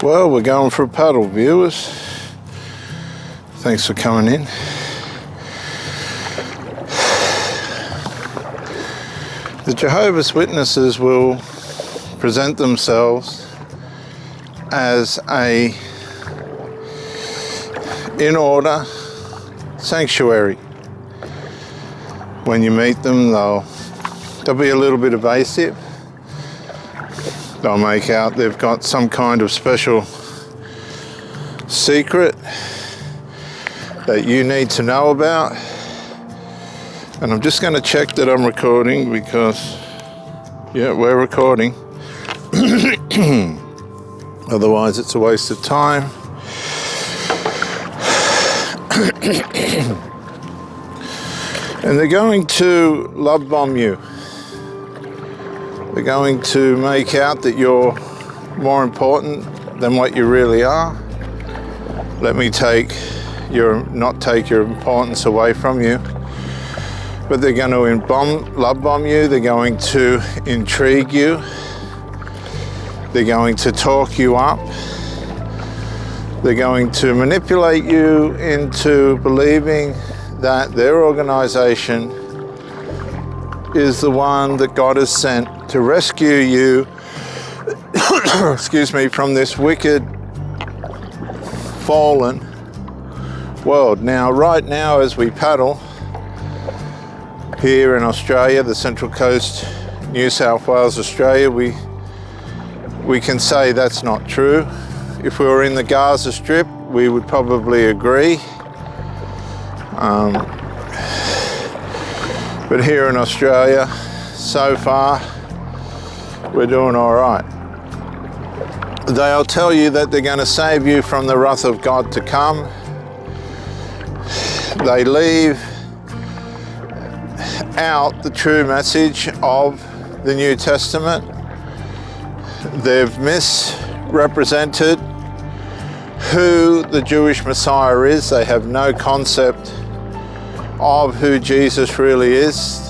Well, we're going for a paddle, viewers. Thanks for coming in. The Jehovah's Witnesses will present themselves as a in order sanctuary. When you meet them, they'll be a little bit evasive. They'll make out they've got some kind of special secret that you need to know about. And I'm just going to check that I'm recording because, yeah, we're recording. Otherwise, it's a waste of time. And they're going to love bomb you. They're going to make out that you're more important than what you really are. Let me not take your importance away from you. But they're going to love bomb you. They're going to intrigue you. They're going to talk you up. They're going to manipulate you into believing that their organization is the one that God has sent to rescue you, excuse me, from this wicked, fallen world. Now, right now, as we paddle here in Australia, the Central Coast, New South Wales, Australia, we can say that's not true. If we were in the Gaza Strip, we would probably agree. But here in Australia, so far, we're doing all right. They'll tell you that they're going to save you from the wrath of God to come. They leave out the true message of the New Testament. They've misrepresented who the Jewish Messiah is. They have no concept of who Jesus really is.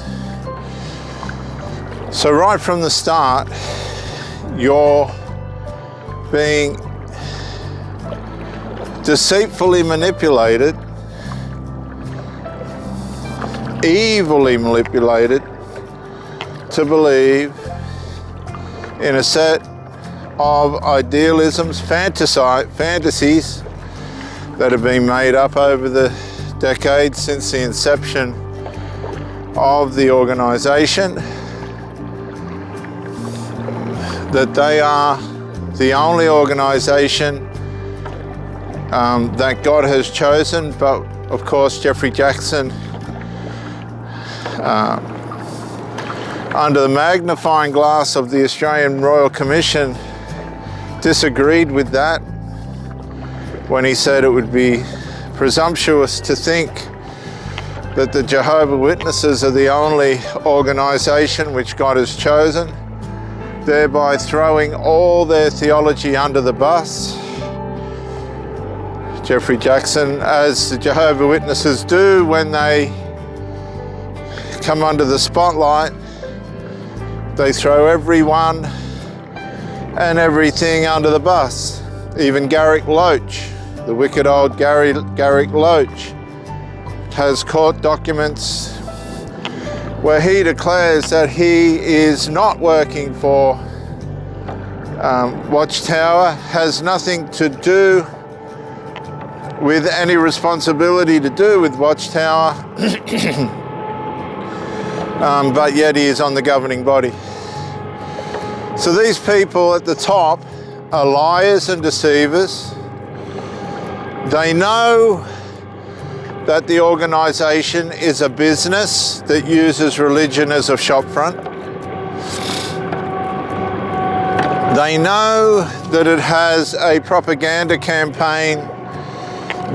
So right from the start, you're being deceitfully manipulated, evilly manipulated to believe in a set of idealisms, fantasies that have been made up over the decades since the inception of the organization, that they are the only organization that God has chosen. But of course, Jeffrey Jackson, under the magnifying glass of the Australian Royal Commission, disagreed with that when he said it would be presumptuous to think that the Jehovah Witnesses are the only organization which God has chosen, thereby throwing all their theology under the bus. Jeffrey Jackson, as the Jehovah Witnesses do when they come under the spotlight, they throw everyone and everything under the bus. Even Garrick Loach, the wicked old Garrick Loach, has court documents where he declares that he is not working for Watchtower, has nothing to do with any responsibility to do with Watchtower, but yet he is on the governing body. So these people at the top are liars and deceivers. They know that the organization is a business that uses religion as a shopfront. They know that it has a propaganda campaign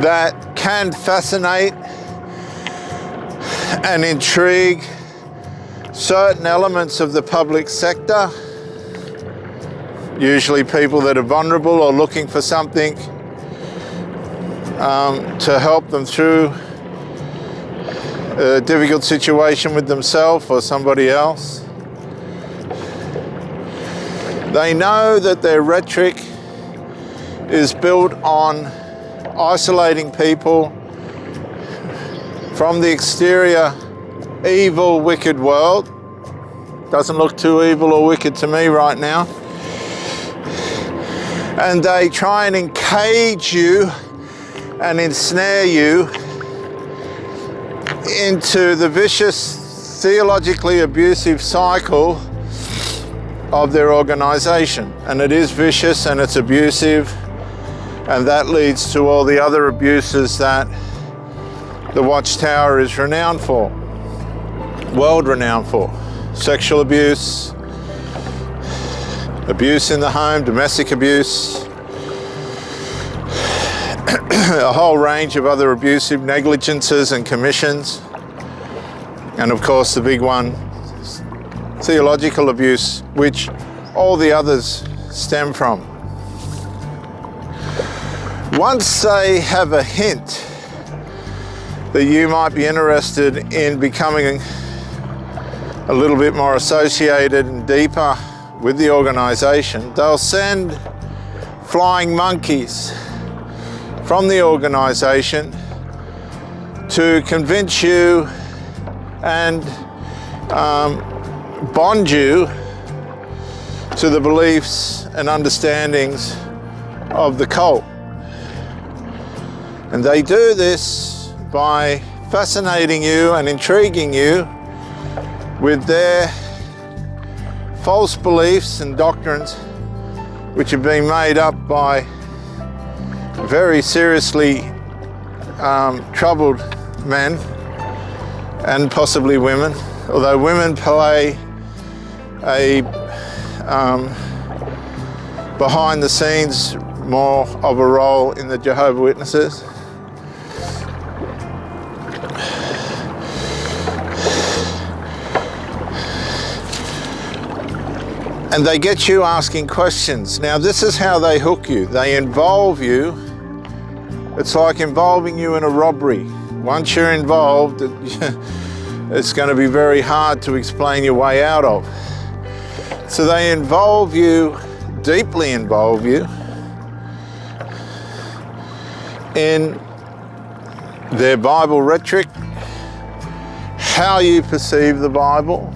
that can fascinate and intrigue certain elements of the public sector, usually people that are vulnerable or looking for something to help them through a difficult situation with themselves or somebody else. They know that their rhetoric is built on isolating people from the exterior evil, wicked world. Doesn't look too evil or wicked to me right now. And they try and encage you and ensnare you into the vicious, theologically abusive cycle of their organization. And it is vicious and it's abusive, and that leads to all the other abuses that the Watchtower is renowned for, world renowned for. Sexual abuse, abuse in the home, domestic abuse, a whole range of other abusive negligences and commissions, and of course the big one, theological abuse, which all the others stem from. Once they have a hint that you might be interested in becoming a little bit more associated and deeper with the organization, they'll send flying monkeys from the organization to convince you and bond you to the beliefs and understandings of the cult. And they do this by fascinating you and intriguing you with their false beliefs and doctrines, which have been made up by very seriously troubled men and possibly women, although women play a behind the scenes more of a role in the Jehovah Witnesses. And they get you asking questions. Now, this is how they hook you. They involve you. It's like involving you in a robbery. Once you're involved, it's going to be very hard to explain your way out of. So they involve you, deeply involve you, in their Bible rhetoric, how you perceive the Bible.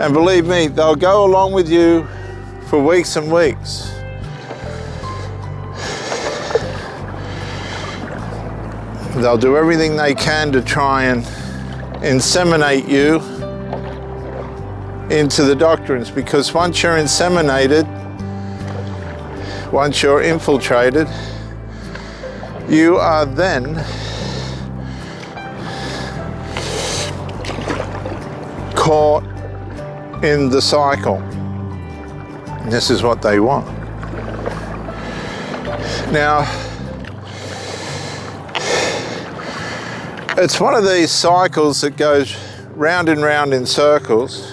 And believe me, they'll go along with you for weeks and weeks. They'll do everything they can to try and inseminate you into the doctrines, because once you're inseminated, once you're infiltrated, you are then caught in the cycle. And this is what they want. Now, it's one of these cycles that goes round and round in circles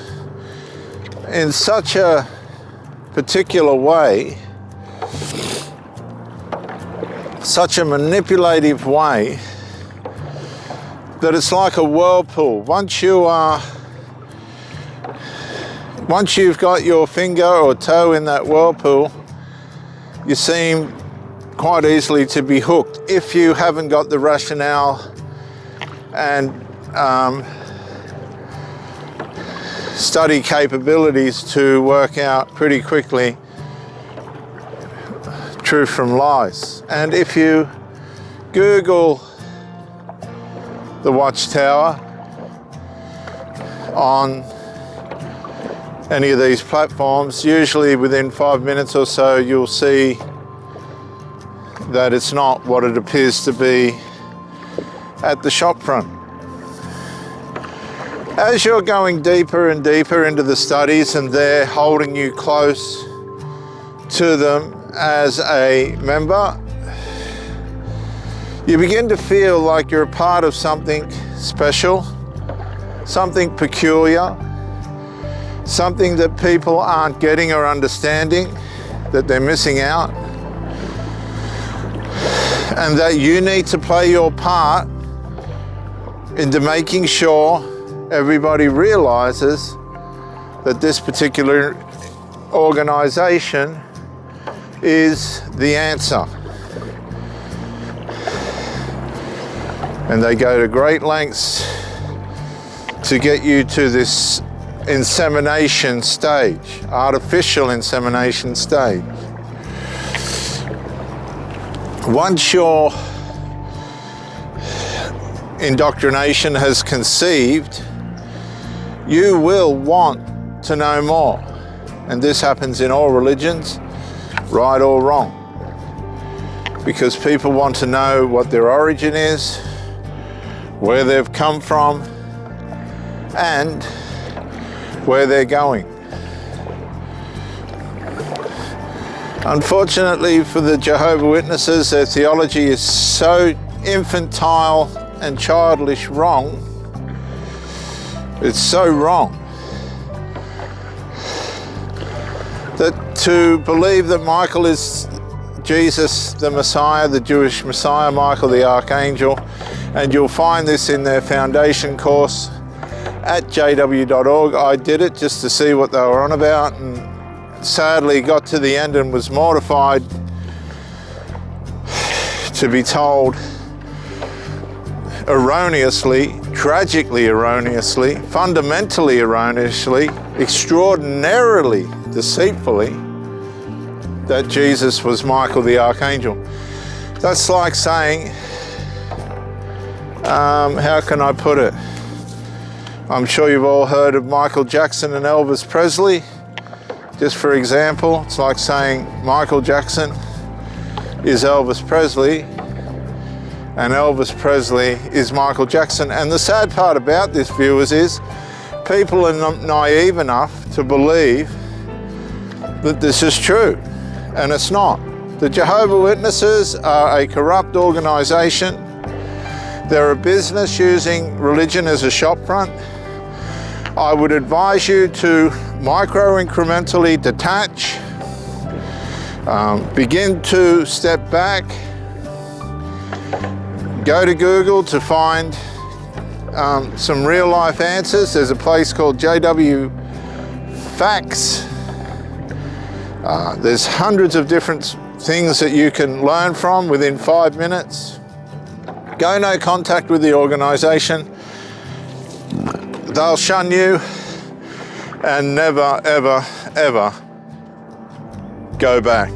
in such a particular way, such a manipulative way, that it's like a whirlpool. Once you've got your finger or toe in that whirlpool, you seem quite easily to be hooked if you haven't got the rationale and study capabilities to work out pretty quickly truth from lies. And if you Google the Watchtower on any of these platforms, usually within 5 minutes or so you'll see that it's not what it appears to be at the shop front. As you're going deeper and deeper into the studies and they're holding you close to them as a member, you begin to feel like you're a part of something special, something peculiar, something that people aren't getting or understanding, that they're missing out, and that you need to play your part into making sure everybody realizes that this particular organization is the answer. And they go to great lengths to get you to this insemination stage, artificial insemination stage. Once your indoctrination has conceived, you will want to know more. And this happens in all religions, right or wrong. Because people want to know what their origin is, where they've come from, and where they're going. Unfortunately for the Jehovah Witnesses, their theology is so infantile and childish wrong. It's so wrong that to believe that Michael is Jesus, the Messiah, the Jewish Messiah, Michael the Archangel, and you'll find this in their foundation course at jw.org. I did it just to see what they were on about, and sadly got to the end and was mortified to be told erroneously, tragically erroneously, fundamentally erroneously, extraordinarily deceitfully, that Jesus was Michael the Archangel. That's like saying, how can I put it? I'm sure you've all heard of Michael Jackson and Elvis Presley. Just for example, it's like saying Michael Jackson is Elvis Presley and Elvis Presley is Michael Jackson. And the sad part about this, viewers, is people are naive enough to believe that this is true, and it's not. The Jehovah Witnesses are a corrupt organization. They're a business using religion as a shopfront. I would advise you to micro-incrementally detach, begin to step back, go to Google to find some real-life answers. There's a place called JW Facts. There's hundreds of different things that you can learn from within 5 minutes. Go no contact with the organization. They'll shun you and never, ever, ever go back.